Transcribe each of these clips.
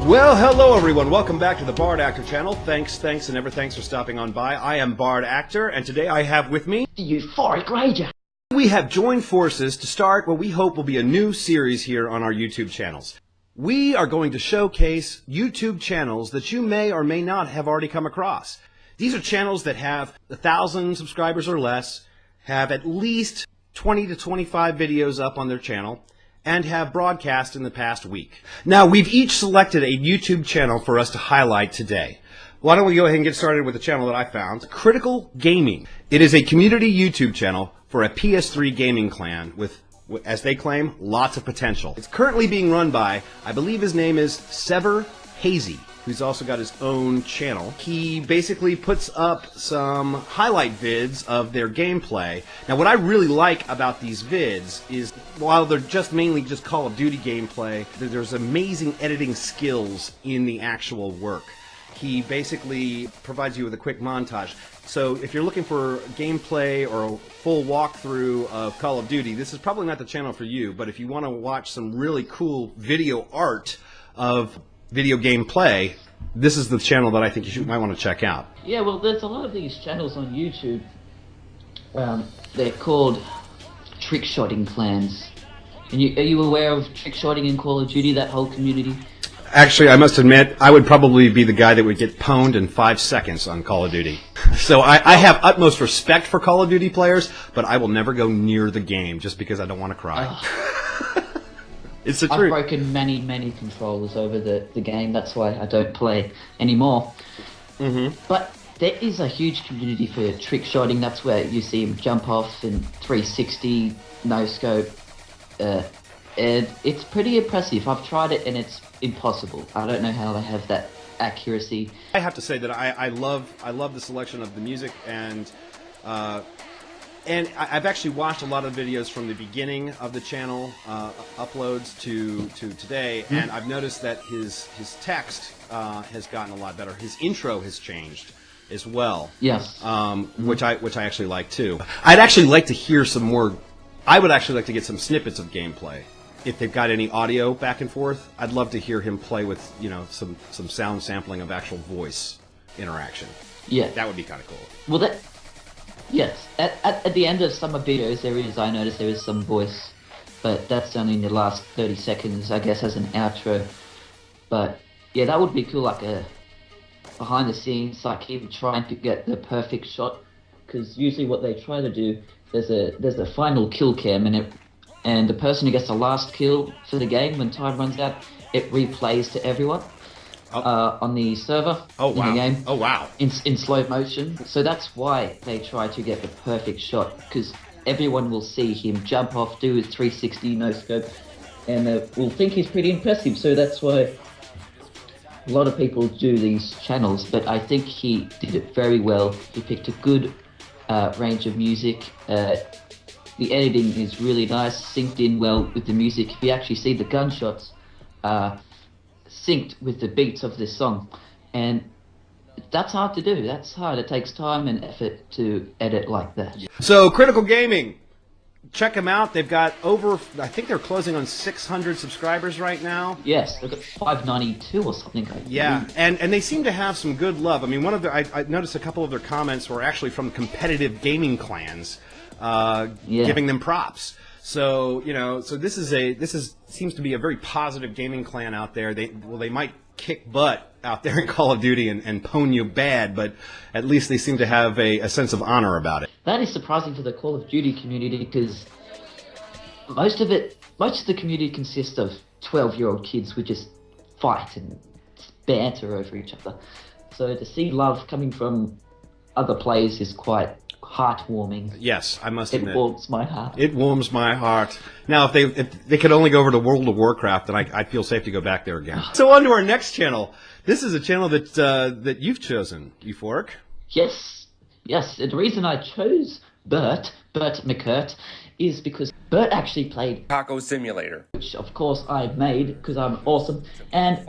Well, hello everyone. Welcome back to the Bardactor channel. Thanks, and ever thanks for stopping on by. I am Bardactor, and today I have with me TheEuphoricRager. We have joined forces to start what we hope will be a new series here on our YouTube channels. We are going to showcase YouTube channels that you may or may not have already come across. These are channels that have 1,000 subscribers or less, have at least 20 to 25 videos up on their channel, and have broadcast in the past week. Now, we've each selected a YouTube channel for us to highlight today. Why don't we go ahead and get started with the channel that I found, Critical Gaming. It is a community YouTube channel for a PS3 gaming clan with, as they claim, lots of potential. It's currently being run by, I believe his name is SeVeR, who's also got his own channel. He basically puts up some highlight vids of their gameplay. Now, what I really like about these vids is, while they're mainly just Call of Duty gameplay, there's amazing editing skills in the actual work. He basically provides you with a quick montage. So if you're looking for gameplay or a full walkthrough of Call of Duty, this is probably not the channel for you, but if you want to watch some really cool video art of video gameplay, this is the channel that I think you might want to check out. Yeah, well, there's a lot of these channels on YouTube. They're called trick-shotting clans. And are you aware of trick-shotting in Call of Duty, that whole community? Actually, I must admit, I would probably be the guy that would get pwned in 5 seconds on Call of Duty. So I have utmost respect for Call of Duty players, but I will never go near the game just because I don't want to cry. It's the truth. I've broken many controllers over the game. That's why I don't play anymore. But there is a huge community for trick shotting. That's where you see him jump off in 360, no scope. And it's pretty impressive. I've tried it and it's impossible. I don't know how they have that accuracy. I have to say that I love the selection of the music, and I've actually watched a lot of videos from the beginning of the channel uploads to today, and I've noticed that his text has gotten a lot better. His intro has changed as well. Yes. Which I actually like too. I'd actually like to hear some more. I would actually like to get some snippets of gameplay. If they've got any audio back and forth, I'd love to hear him play with, you know, some sound sampling of actual voice interaction. Yeah. That would be kind of cool. Well, yes, at the end of some of videos I noticed there is some voice, but that's only in the last 30 seconds, I guess, as an outro. But yeah, that would be cool, like a behind the scenes, like him trying to get the perfect shot, because usually what they try to do, there's a final kill cam, and the person who gets the last kill for the game, when time runs out, it replays to everyone. On the server in the game. Oh wow! In slow motion. So that's why they try to get the perfect shot, because everyone will see him jump off, do his 360 no scope, and will think he's pretty impressive. So that's why a lot of people do these channels. But I think he did it very well. He picked a good range of music. The editing is really nice, synced in well with the music. If you actually see the gunshots, synced with the beats of this song, and that's hard to do. That's hard. It takes time and effort to edit like that. So Critical Gaming, check them out. They've got over, I think they're closing on 600 subscribers right now. Yes, they've got 592 or something. Yeah, and they seem to have some good love. I mean, one of their, I noticed a couple of their comments were actually from competitive gaming clans, giving them props. So, you know, so this seems to be a very positive gaming clan out there. They might kick butt out there in Call of Duty and pwn you bad, but at least they seem to have a sense of honor about it. That is surprising for the Call of Duty community, because most of the community consists of 12-year-old kids who just fight and banter over each other. So to see love coming from other players is quite heartwarming. Yes, I must admit. It warms my heart. It warms my heart. Now, if they could only go over to World of Warcraft, then I'd feel safe to go back there again. So on to our next channel. This is a channel that you've chosen, Euphoric. Yes. The reason I chose Bert McCert, is because Bert actually played Taco Simulator, which of course I made because I'm awesome, and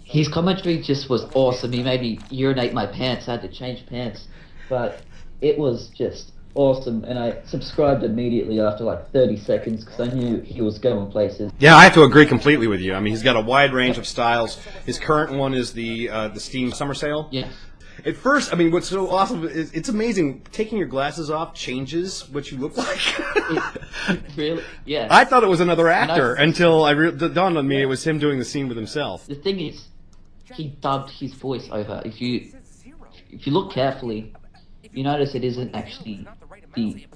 his commentary just was awesome. He made me urinate my pants. I had to change pants, but it was just awesome, and I subscribed immediately after like 30 seconds because I knew he was going places. Yeah, I have to agree completely with you. I mean, he's got a wide range of styles. His current one is the Steam Summer Sale. Yeah. At first, I mean, what's so awesome is it's amazing. Taking your glasses off changes what you look like. Really? Yeah. I thought it was another actor until it dawned on me it was him doing the scene with himself. The thing is, he dubbed his voice over. If you look carefully, you notice it isn't actually the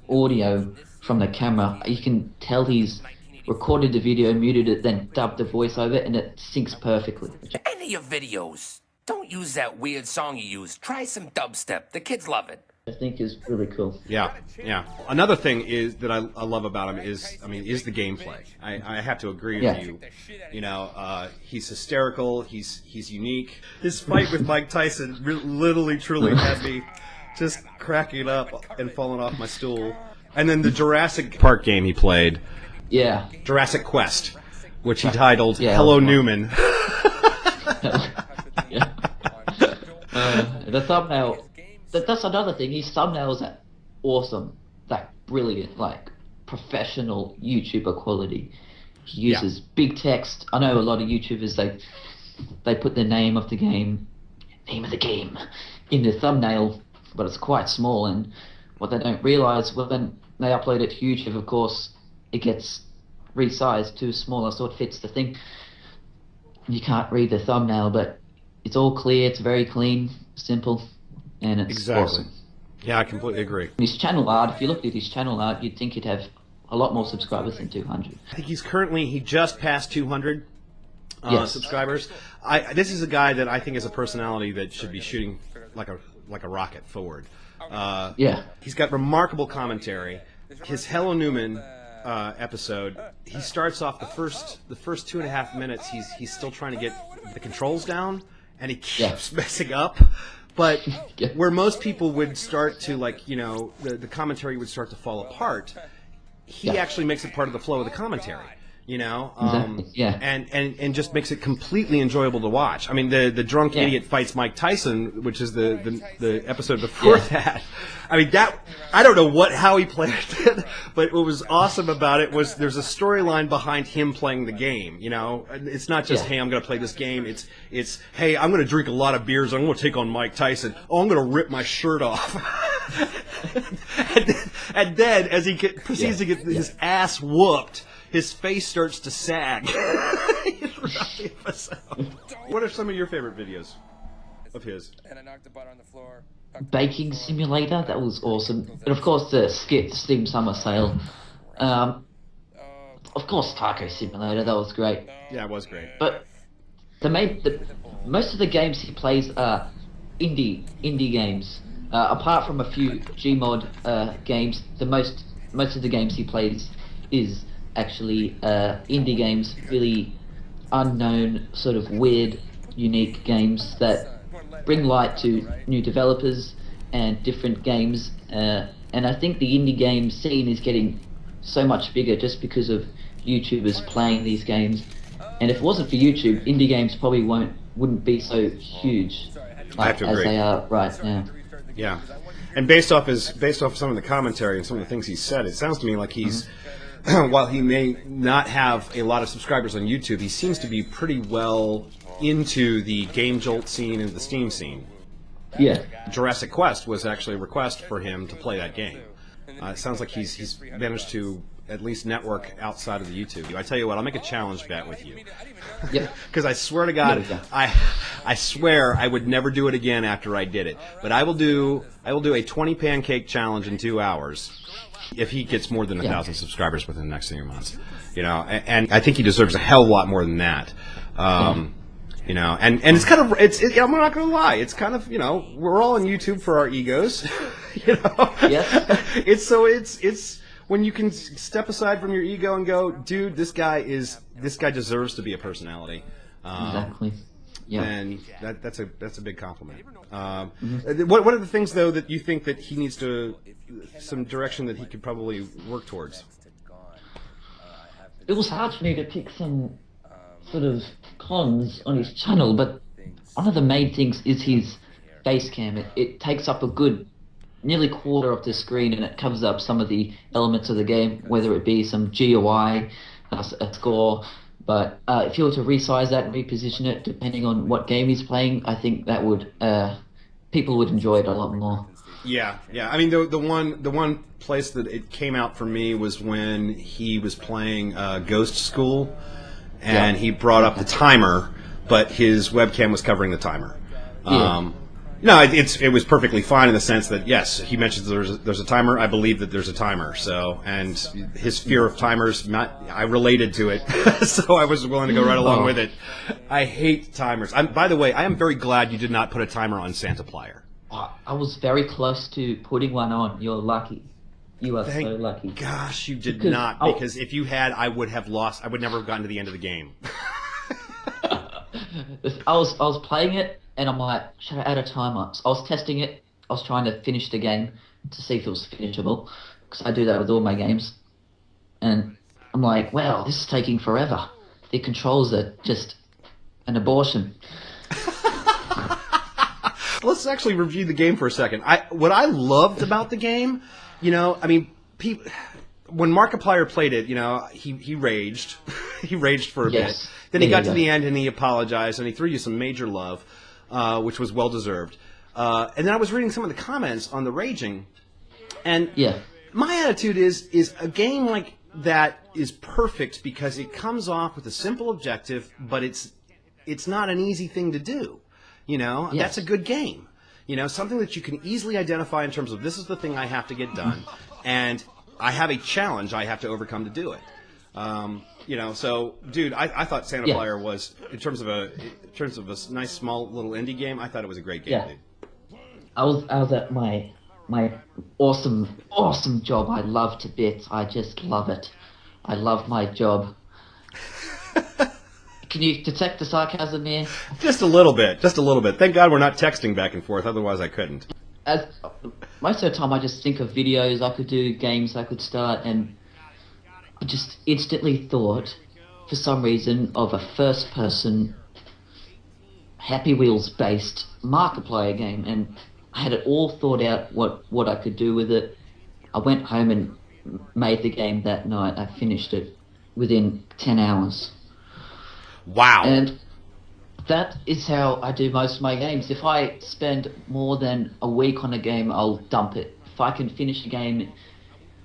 audio from the camera. You can tell he's recorded the video, muted it, then dubbed the voice over, and it syncs perfectly. Any of your videos, don't use that weird song you use. Try some dubstep. The kids love it. I think is really cool. Yeah, yeah. Another thing is that I love about him is the gameplay. I have to agree with you. You know, he's hysterical. He's unique. His fight with Mike Tyson literally, truly had me just cracking up and falling off my stool. And then the Jurassic Park game he played. Yeah. Jurassic Quest, which he titled Hello Newman. Yeah. The thumbnail. That's another thing. His thumbnails are awesome, like brilliant, like professional YouTuber quality. He uses big text. I know a lot of YouTubers they put the name of the game in the thumbnail, but it's quite small. And what they don't realize when they upload it to YouTube, of course, it gets resized too smaller, so it fits the thing. You can't read the thumbnail, but it's all clear. It's very clean, simple. And it's awesome. Yeah, I completely agree. His channel art, if you looked at his channel art, you'd think he'd have a lot more subscribers than 200. I think he just passed 200 subscribers. This is a guy that I think is a personality that should be shooting like a rocket forward. He's got remarkable commentary. His Hello Newman episode, he starts off the first 2.5 minutes. He's still trying to get the controls down, and he keeps messing up. But where most people would start to, like, you know, the commentary would start to fall apart, he actually makes it part of the flow of the commentary, you know? And just makes it completely enjoyable to watch. I mean, the drunk idiot fights Mike Tyson, which is the episode before that. I mean, I don't know how he played it, but what was awesome about it was there's a storyline behind him playing the game, you know? It's not just, hey, I'm going to play this game. It's, hey, I'm going to drink a lot of beers. I'm going to take on Mike Tyson. Oh, I'm going to rip my shirt off. and then as he proceeds to get his ass whooped, his face starts to sag. What are some of your favorite videos of his? And I knocked the butter on the floor. Baking Simulator, that was awesome. And of course the skit, Steam Summer Sale. Of course Taco Simulator, that was great. Yeah, it was great. But most of the games he plays are indie games. Apart from a few Gmod games, most of the games he plays is actually indie games, really unknown, sort of weird, unique games that bring light to new developers and different games. And I think the indie game scene is getting so much bigger just because of YouTubers playing these games. And if it wasn't for YouTube, indie games probably wouldn't be so huge as they are right now. Yeah, and based off some of the commentary and some of the things he said, it sounds to me like he's, while he may not have a lot of subscribers on YouTube, he seems to be pretty well into the Game Jolt scene and the Steam scene. Yeah. Jurassic Quest was actually a request for him to play that game. It sounds like he's managed to at least network outside of the YouTube. I tell you what, I'll make a challenge bet with you. Yep. Because I swear to God, I swear I would never do it again after I did it. But I will do a 20 pancake challenge in 2 hours if he gets more than 1,000 subscribers within the next 3 months. You know, and I think he deserves a hell of a lot more than that. You know, and it's kind of I'm not gonna lie, it's kind of, you know, we're all on YouTube for our egos. You know. Yes. It's when you can step aside from your ego and go, dude, this guy deserves to be a personality. Exactly. Yeah. And that's a big compliment. What are the things though that you think that he needs some direction that he could probably work towards? It was hard for me to pick some sort of cons on his channel, but one of the main things is his face cam. It takes up a good nearly quarter of the screen, and it covers up some of the elements of the game, whether it be some GUI, a score. But if you were to resize that and reposition it, depending on what game he's playing, I think that would people would enjoy it a lot more. Yeah, yeah. I mean, the one place that it came out for me was when he was playing Ghost School, and he brought up the timer, but his webcam was covering the timer. No, it was perfectly fine in the sense that, yes, he mentions there's a timer. I believe that there's a timer. So, and his fear of timers, I related to it, so I was willing to go right along with it. I hate timers. By the way, I am very glad you did not put a timer on Santaplier. I was very close to putting one on. You're lucky. You are so lucky. Gosh, you did not, because if you had, I would have lost. I would never have gotten to the end of the game. I was playing it, and I'm like, should I add a timer? So I was testing it. I was trying to finish the game to see if it was finishable, because I do that with all my games. And I'm like, wow, this is taking forever. The controls are just an abortion. Let's actually review the game for a second. What I loved about the game, I mean, when Markiplier played it, he raged. He raged for a bit. Then he got to the end and he apologized and he threw you some major love, which was well deserved. And then I was reading some of the comments on the raging, and my attitude is a game like that is perfect because it comes off with a simple objective, but it's not an easy thing to do. That's a good game. Something that you can easily identify in terms of this is the thing I have to get done, and I have a challenge I have to overcome to do it. So, dude, I thought Santaplier was, in terms of a nice small little indie game, I thought it was a great game, dude. I was at my awesome job. I love to bits. I just love it. I love my job. Can you detect the sarcasm here? Just a little bit. Thank God we're not texting back and forth, otherwise I couldn't. Most of the time I just think of videos I could do, games I could start, and I just instantly thought, for some reason, of a first-person Happy Wheels-based Markiplier game, and I had it all thought out what I could do with it. I went home and made the game that night. I finished it within 10 hours. Wow. And that is how I do most of my games. If I spend more than a week on a game, I'll dump it. If I can finish a game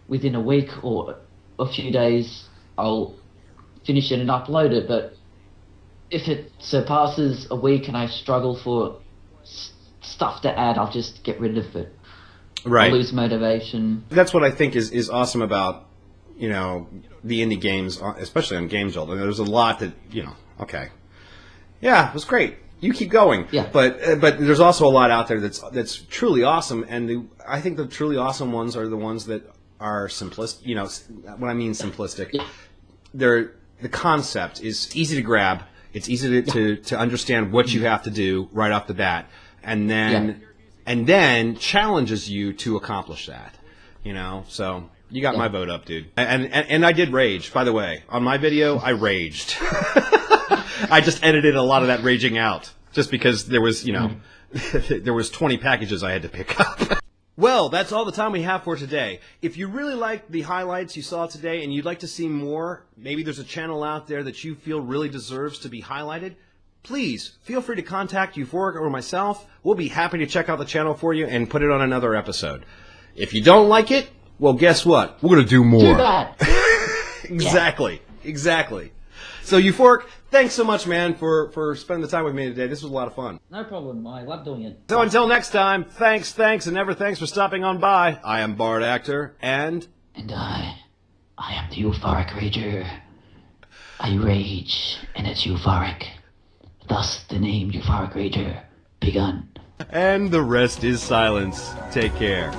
within a week or a few days, I'll finish it and upload it. But if it surpasses a week and I struggle for stuff to add, I'll just get rid of it. Right. I'll lose motivation. That's what I think is awesome about, the indie games, especially on Game Jolt. I mean, there's a lot that, okay. Yeah, it was great. You keep going. Yeah. But there's also a lot out there that's truly awesome, and I think the truly awesome ones are the ones that are simplistic. When I mean simplistic, the concept is easy to grab. It's easy to understand what you have to do right off the bat, and then challenges you to accomplish that. So you got my vote up, dude. And I did rage, by the way. On my video, I raged. I just edited a lot of that raging out, just because there was, there was 20 packages I had to pick up. Well, that's all the time we have for today. If you really liked the highlights you saw today and you'd like to see more, maybe there's a channel out there that you feel really deserves to be highlighted, please feel free to contact Euphoric or myself. We'll be happy to check out the channel for you and put it on another episode. If you don't like it, well, guess what? We're going to do more. Do that. Exactly. So, Euphoric, thanks so much, man, for spending the time with me today. This was a lot of fun. No problem. I love doing it. So until next time, thanks, and ever thanks for stopping on by. I am Bardactor, and I am the TheEuphoricRager. I rage, and it's euphoric. Thus the name TheEuphoricRager begun. And the rest is silence. Take care.